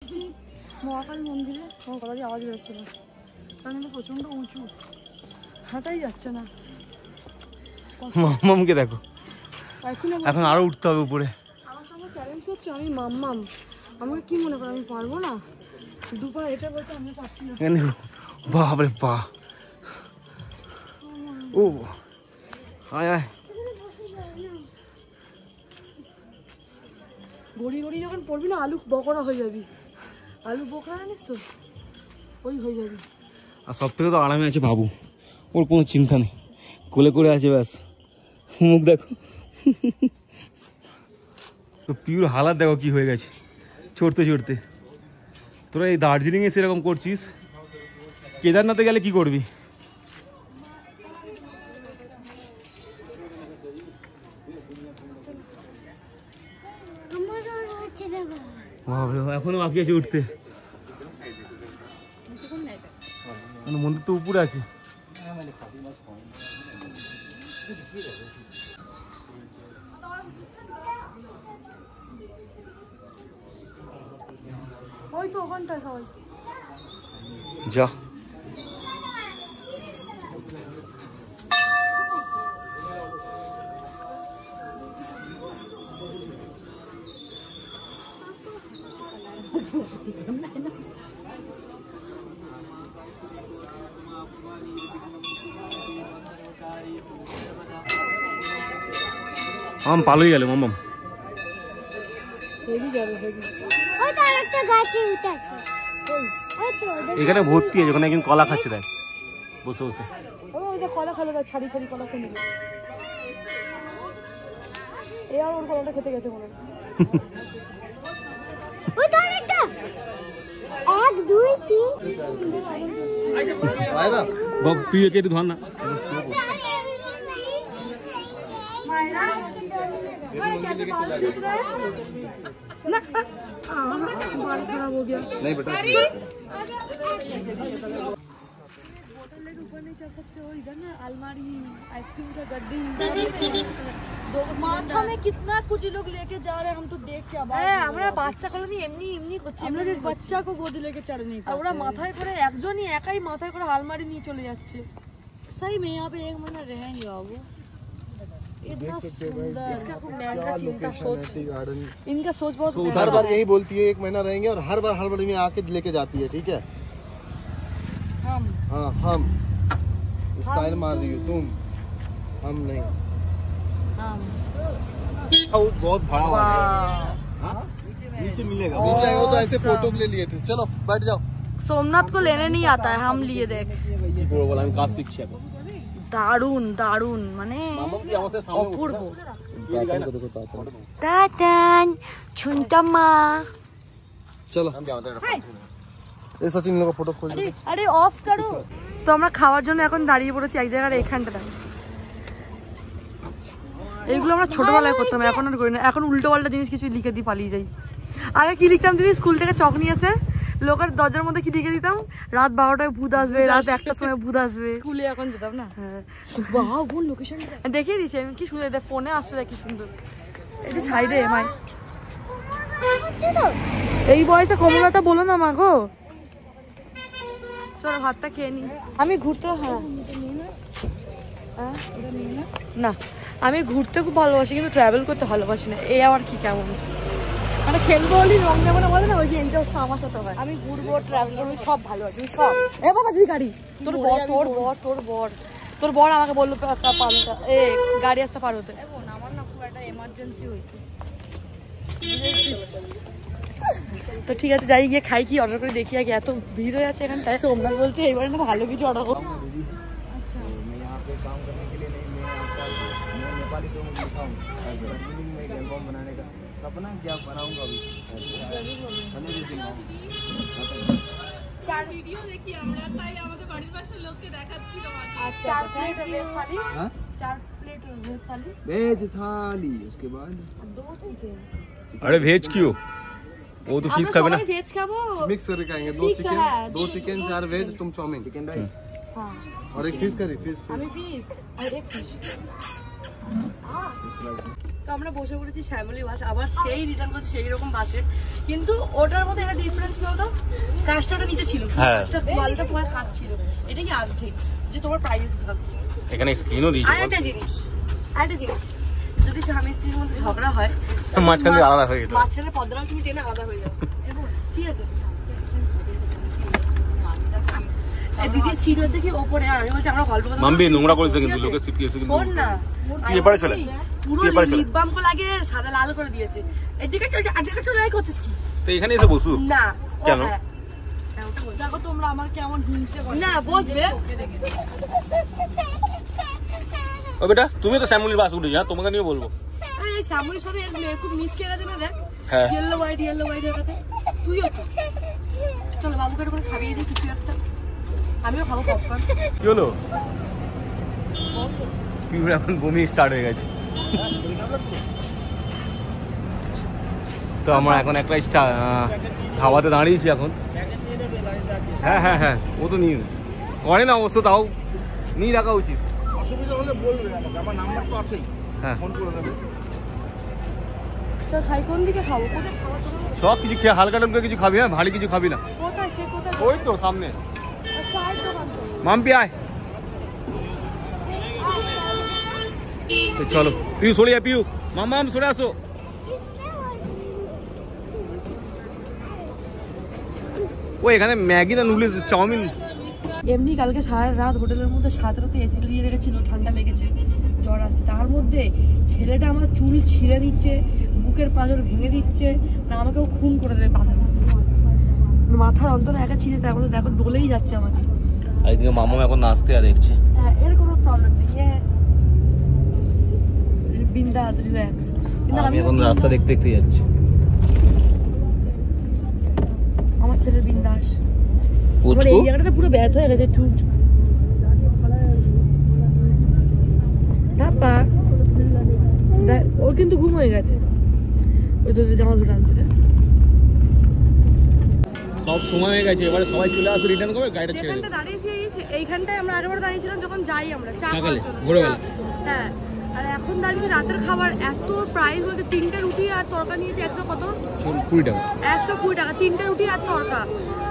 এসেছি মহাকাল মন্দিরে, আমার কথা দিয়ে আওয়াজ বেরোচ্ছে না কারণ এটা প্রচণ্ড উঁচু, হাঁটাই যাচ্ছে না। মাম্মামকে দেখো, এখন আরো উঠতে হবে উপরে। আমার সঙ্গে চ্যালেঞ্জ করছে, আমি মাম্মাম, আমাকে কি মনে করো আমি পারবো না? দুপা এটা বলছে আমি পারছি না। বাপরে পা, ও আয় আয়। গড়ি গড়ি যখন পড়বি না আলু বকরা হয়ে যাবি, আলু বকরা জানিস তো, ওই হয়ে যাবি। আর সব থেকে তো আরামে আছে বাবু, ওর কোনো চিন্তা নেই, কোলে করে আছে ব্যাস। মুখ দেখো, তো পিউর হালাত দেখো কি হয়ে গেছে চড়তে চড়তে। তোরা এই দার্জিলিং এ সেরকম করছিস, কেদারনাথে গেলে কি করবি? এখনো বাকি আছে উঠতে, মন্দির তো উপরে আছে। ওই তো ওখানটায় সবাই যা। আম পালোই গেল মাম্মাম। এখানে ভর্তি আছে, ওখানে একজন কলা খাচ্ছে দেখ বসে বসে। কলা খালো, ছাড়ি ছাড়ি কলা খেয়ে নিবি। এই আর ওর কলাটা খেতে গেছে মনে হয়। 1 2 3 প্রিয় একটু ধর না। खराब हो गया नहीं बेटा, ऊपर नहीं चढ़ सकते हो, इधर ना अलमारी आइसक्रीम का गड्डी माथा में कितना कुछ लोग लेके जा रहे हैं, हम तो देख के আমরা বাচ্চা কলোনি এমনি এমনি করছি, আমরা যে বাচ্চাকে গোদি लेके चढ़ नहीं पाते, ওরা মাথায় করে একজনই একাই মাথায় করে আলমারি নিয়ে চলে যাচ্ছে। सही में यहाँ पे 1 महीना रहेंगे बाबू, इतना सुंदर, इसका महंगा चिंता सोच, इनका सोच बहुत। हर बार यही बोलती है 1 महीना रहेंगे और हर बार हड़बड़ी में आके लेके जाती है, ठीक है? हम स्टाइल मार रही हो तुम, हम नहीं। बहुत बड़ा नीचे मिलेगा, नीचे आएगा तो ऐसे फोटो के लिए लिए थे। चलो बैठ जाओ। सोमनाथ को लेने नहीं आता है, हम लिए देख। কাজ শিখছি এখন। দারুন দারুন, মানে অপূর্ব। चलो ये सचिन लोग फोटो खोल। আরে অফ করো তো। আমরা খাওয়ার জন্য এখন দাঁড়িয়ে পড়েছি এক জায়গায়, এখানটা। এইগুলো আমরা ছোটবেলায় করতাম, এখন আর করি না। এখন উল্টো পাল্টা জিনিস কিছু লিখে দিয়ে পালিয়ে যাই। আগে কি লিখতাম দিদি, স্কুল থেকে চক নিয়ে এসে লোকের দরজার মধ্যে কি লিখে দিতাম, রাত 12টায় ভূত আসবে, রাত 1টার সময় ভূত আসবে। স্কুলে এখন যেতাম না। হ্যাঁ বাহ, কোন লোকেশন দেখিয়ে দিয়েছি আমি, কি সুন্দর দেখ, ফোনে আসছে কি সুন্দর। এটি সাইডে এমআই। এই বয়সে কমলতা বলো না মা গো। চলো ভাতটা খেয়ে নি। আমি ঘুরতে, হ্যাঁ না, আমি ঘুরতে খুব ভালোবাসি কিন্তু ট্রাভেল করতে ভালোবাসি না। এই আবার কি কেমন, মানে খেলবো বলি রং যেমন বলে না, ওই যে এইটা হচ্ছে আমার সাথে হয়। আমি ঘুরবো, ট্রাভেল করবো, সব ভালোবাসি সব। এ বাবা দিদি গাড়ি, তোর বর তোর বর আমাকে বললো পালটা এ গাড়ি আসতে পারো তো। আমার না খুব একটা এমার্জেন্সি হয়েছে, তো ঠিক আছে যাই, গিয়ে খাই, কি অর্ডার করে দেখি আগে। এত ভিড় হয়ে আছে এখানটায়। সোমনাথ বলছে এইবার না ভালো কিছু অর্ডার করো। আচ্ছা सपना क्या बनाऊंगा अभी, চার ভিডিও দেখি আমরা, তাই আমাদের বাড়ির পাশের লোককে দেখাচ্ছিলাম। আচ্ছা 4 প্লেট ভেজ থালি, 4 प्लेट वेज थाली, वेज थाली, उसके बाद 2 चिकन। अरे वेज क्यों, वो तो फिश खाबे ना, वेज खाबो मिक्स करके खाएंगे। 2 चिकन 4 वेज, तुम चाउमीन, चिकन राइस, हां, और एक फिश करी, फिश हमें फिश और एक फिश। তো আমরা বসে পড়েছি ফ্যামিলি বাস, আবার সেই রিটার্ন করছি সেই রকম বাসে, কিন্তু ওটার মধ্যে একটা ডিফারেন্স কি কাজটা নিচে ছিল, কাজটা ওয়ালটা পুরো কাজ ছিল। এটা কি অর্ধেক যে তোমার প্রাইস থাকবে। এখানে স্ক্রিনও দিয়েছে। আর একটা জিনিস যদি স্বামী স্ত্রীর মধ্যে ঝগড়া হয় মাঝখান দিয়ে আলাদা হয়ে যেত, মাঝখানে পর্দাটা তুমি টেনে আলাদা হয়ে যাবে, ঠিক আছে। দিদির সিট হচ্ছে কি ওপরে, আর আমি বলছি আমরা গল্প করতে মাম্পি নোংরা করেছে কিন্তু লোকের সিট দিয়েছে কিন্তু। শোন না, তুই এপারে চলে, পুরো লিপ বাম কো লাগিয়ে সাদা লাল করে দিয়েছে। এদিকে চল, আদিকে চল, লাইক করছিস কি? তো এখানে এসে বসু না কেন? দেখো তোমরা আমাকে কেমন হিংসে করো। না বসবে। ও বেটা তুমি তো শ্যামলির বাস উঠে যা, তোমাকে নিয়ে বলবো। আরে এই শ্যামলির সাথে খুব মিচকে গেছে না, দেখ হ্যাঁ ইয়েলো হোয়াইট হয়ে গেছে। তুইও তো চলো বাবুকে একটু খাইয়ে দিই কিছু একটা, আমিও খাবো পপকর্ন। কি হলো? পিউর এখন বমি স্টার্ট হয়ে গেছে। তো আমরা এখন একটা ধাবাতে দাঁড়িয়েছি এখন। হ্যাঁ হ্যাঁ হ্যাঁ, ও তো নিয়ে করে না অবশ্য, তাও নিয়ে রাখা উচিত। অসুবিধা হলে বলবে আমাকে, আমার নাম্বার তো আছেই, হ্যাঁ ফোন করে দেবে। তো খাই কোন দিকে খাবো? কোথায় খাওয়া সব কিছু খেয়ে হালকা টালকা কিছু খাবি, হ্যাঁ ভারী কিছু খাবি না। কোথায় সে কোথায়? ওই তো সামনে। চায়ের দোকান তো। মাম্পি আয়, তো চলো পিউ সরে যা, পিউ মাম সরে আসো। ও এখানে ম্যাগি না নুডলস চাউমিন। এমনি কালকে সারা রাত হোটেলের মধ্যে 17 এসি দিয়ে রেখেছিল, ঠান্ডা লেগেছে, জ্বর আসছে। তার মধ্যে ছেলেটা আমার চুল ছিঁড়ে দিচ্ছে, বুকের পাঁজর ভেঙে দিচ্ছে, না আমাকেও খুন করে দেবে বাসার মধ্যে। মাথা যন্ত্রণা একা ছিঁড়ে, তার মধ্যে দেখো ডলেই যাচ্ছে আমাকে। আর এদিকে মামা এখন নাচতে আর দেখছে। হ্যাঁ এর কোনো প্রবলেম নেই, বিন্দাস রিল্যাক্স। কিন্তু আমি এখন রাস্তা দেখতে দেখতে যাচ্ছি। আমার ছেলের বিন্দাস, এই জায়গাটা পুরো ব্যথা হয়ে গেছে, চুল ওর কিন্তু ঘুম হয়ে গেছে। ওই তো জামা ধরে আনছে, সব সময় হয়ে গেছে, এবারে সবাই চলে আসবে, রিটার্ন করবে, গাড়িটা ছেড়ে যেখানটা দাঁড়িয়েছি এইখানটায় আমরা আগেবার দাঁড়িয়েছিলাম যখন যাই আমরা চা সকালে, খাওয়ার জন্য। ভোরবেলা। হ্যাঁ, আর এখন দাঁড়িয়েছি রাতের খাবার, এত প্রাইস বলতে 3টে রুটি আর তরকা নিয়েছে 100 কত? 20 টাকা। 120 টাকা 3টে রুটি আর তরকা,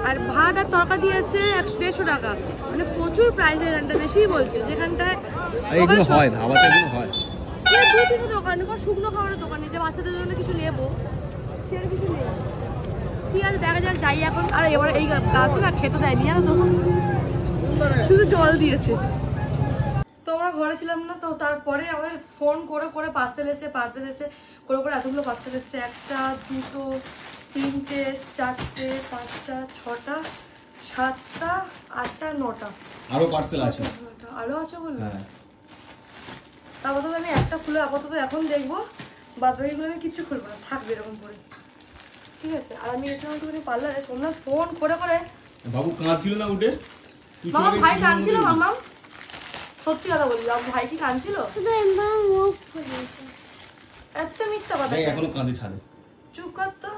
আর ভাত আর তরকা দিয়েছে 150 টাকা। মানে প্রচুর প্রাইস, এখানটা বেশিই বলছে। যেখানটায় এগুলো হয় ধাবাতে, এগুলো হয়। দুই তিনটে দোকান, শুকনো খাবারের দোকান যে বাচ্চাদের জন্য কিছু নেবো, সেটা কিছু নেই। ঠিক আছে দেখা যাক, যাই এখন। আর এবার এই গাছে না খেতে দেয়নি জানো তো, শুধু জল দিয়েছে। তো আমরা ঘরে ছিলাম না, তো তারপরে আমাদের ফোন করে করে পার্সেল এসেছে করে করে এতগুলো পার্সেল এসেছে। 1, 2, 3, 4, 5, 6, 7, 8, 9টা আরো পার্সেল আছে, আরো আছে বললো। হ্যাঁ আপাতত আমি একটা খুলে আপাতত এখন দেখবো, বাদ বাকিগুলো আমি কিচ্ছু খুলবো না, থাকবে এরকম করে, ঠিক আছে। আর আমি এসে একটুখানি পার্লারে সোমনাথ ফোন করে করে। বাবু কাঁদছিল না উঠে? মামা ভাই কাঁদছিল? মামা সত্যি কথা বলি, ভাই কি কাঁদছিল? এত মিথ্যা কথা, এখনো কাঁদে ছাদে। চুপ কর তো।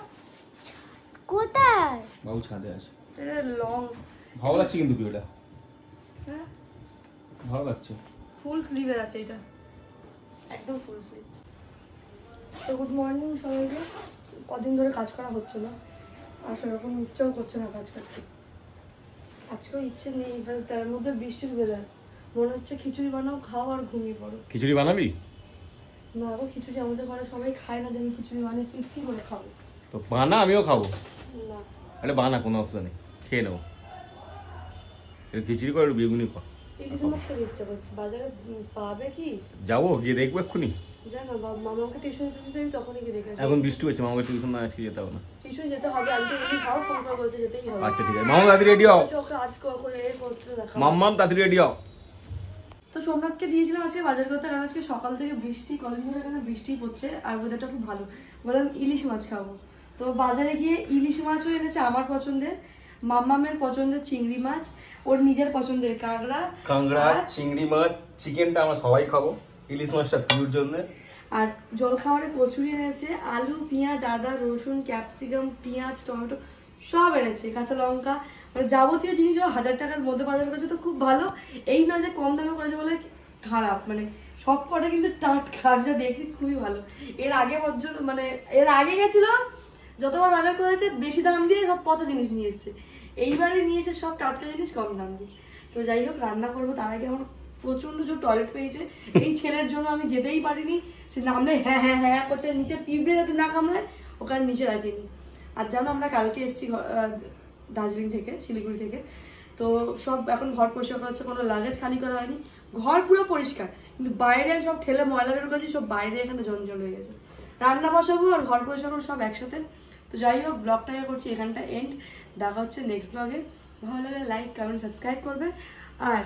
কোথায়? বাবু ছাদে আছে। লং ভালো লাগছে কিন্তু কি ওটা? হ্যাঁ ভালো লাগছে। ফুল স্লিভের আছে এটা, একদম ফুল স্লিভ। তো গুড মর্নিং সবাইকে। কদিন ধরে কাজ করা হচ্ছে না, আর সেরকম ইচ্ছেও করছে না কাজ করতে। আজকেও ইচ্ছে নেই, তার মধ্যে বৃষ্টির ওয়েদার, মনে হচ্ছে খিচুড়ি বানাও, খাও আর ঘুমিয়ে পড়ো। খিচুড়ি বানাবি? না গো, খিচুড়ি আমাদের ঘরে সবাই খায় না, যে আমি খিচুড়ি বানিয়ে কি করে খাবো? তো বানা, আমিও খাবো। না আরে বানা, কোনো অসুবিধা নেই, খেয়ে নেবো। খিচুড়ি কর, বেগুনি কর। ইলিশ মাছ খেতে ইচ্ছা করছে, বাজারে পাবে কি? যাবো, গিয়ে দেখবো এক্ষুনি। জানো মামাকে টিউশন দিতে দিই, তখনই গিয়ে দেখে এখন বৃষ্টি হচ্ছে, মামাকে টিউশন না আজকে যেতে হবে না। টিউশন যেতে হবে, আমি তো এমনি খাও ফোন করে বলছে যেতেই হবে। আচ্ছা ঠিক আছে, মামা তাড়াতাড়ি রেডি হও। ওকে আজ করতে দেখা। মাম্মাম তাড়াতাড়ি রেডি হও। তো সোমনাথকে দিয়েছিলাম আজকে বাজার করতে, কারণ আজকে সকাল থেকে বৃষ্টি, কদিন ধরে এখানে বৃষ্টি পড়ছে আর ওয়েদারটা খুব ভালো। বললাম ইলিশ মাছ খাবো, তো বাজারে গিয়ে ইলিশ মাছও এনেছে আমার পছন্দের, মাম্মামের পছন্দের চিংড়ি মাছ, ওর নিজের পছন্দের কাঁকড়া, চিংড়ি মাছ, চিকেনটা আমরা সবাই খাবো, ইলিশ মাছটা পিউর জন্য। আর জল খাবারে কচুরি এনেছে, আলু, পেঁয়াজ, আদা, রসুন, ক্যাপসিকাম, পেঁয়াজ, টমেটো সব এনেছে, কাঁচা লঙ্কা, মানে যাবতীয় জিনিস 1000 টাকার মধ্যে বাজার করেছে। তো খুব ভালো, এই নয় যে কম দামে করেছে বলে খারাপ, মানে সব কটা কিন্তু টাটকা, যা দেখছি খুবই ভালো। এর আগে এর আগে গেছিল যতবার বাজার করেছে বেশি দাম দিয়ে সব পচা জিনিস নিয়ে এসছে, এইবারে নিয়েছে সব টাটকা জিনিস কম দাম দিয়ে। তো যাই হোক, রান্না করবো তার আগে আমার প্রচন্ড জোর টয়লেট পেয়েছে। এই ছেলের জন্য আমি যেতেই পারিনি, সে নামলে হ্যাঁ হ্যাঁ হ্যাঁ করছে, নিচে পিঁপড়ে যাতে না কামড়ায় ওখানে নিচে রাখিনি। আর জানো আমরা কালকে এসেছি দার্জিলিং থেকে, শিলিগুড়ি থেকে, তো সব এখন ঘর পরিষ্কার করা হচ্ছে, কোনো লাগেজ খালি করা হয়নি, ঘর পুরো পরিষ্কার, কিন্তু বাইরে সব ঠেলে ময়লা বের করেছি, সব বাইরে এখানে জঞ্জল হয়ে গেছে। রান্না বসাবো আর ঘর পরিষ্কার করবো সব একসাথে। তো যাই হোক, ব্লগটাকে করছি এখানটা এন্ড, দেখা হচ্ছে নেক্সট ব্লগে। ভালো লাগলে লাইক কমেন্ট সাবস্ক্রাইব করবে, আর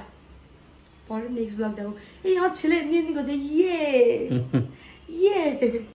পরে নেক্সট ব্লগ দেখো। এই আমার ছেলে এমনি এমনি করছে ইয়ে ইয়ে।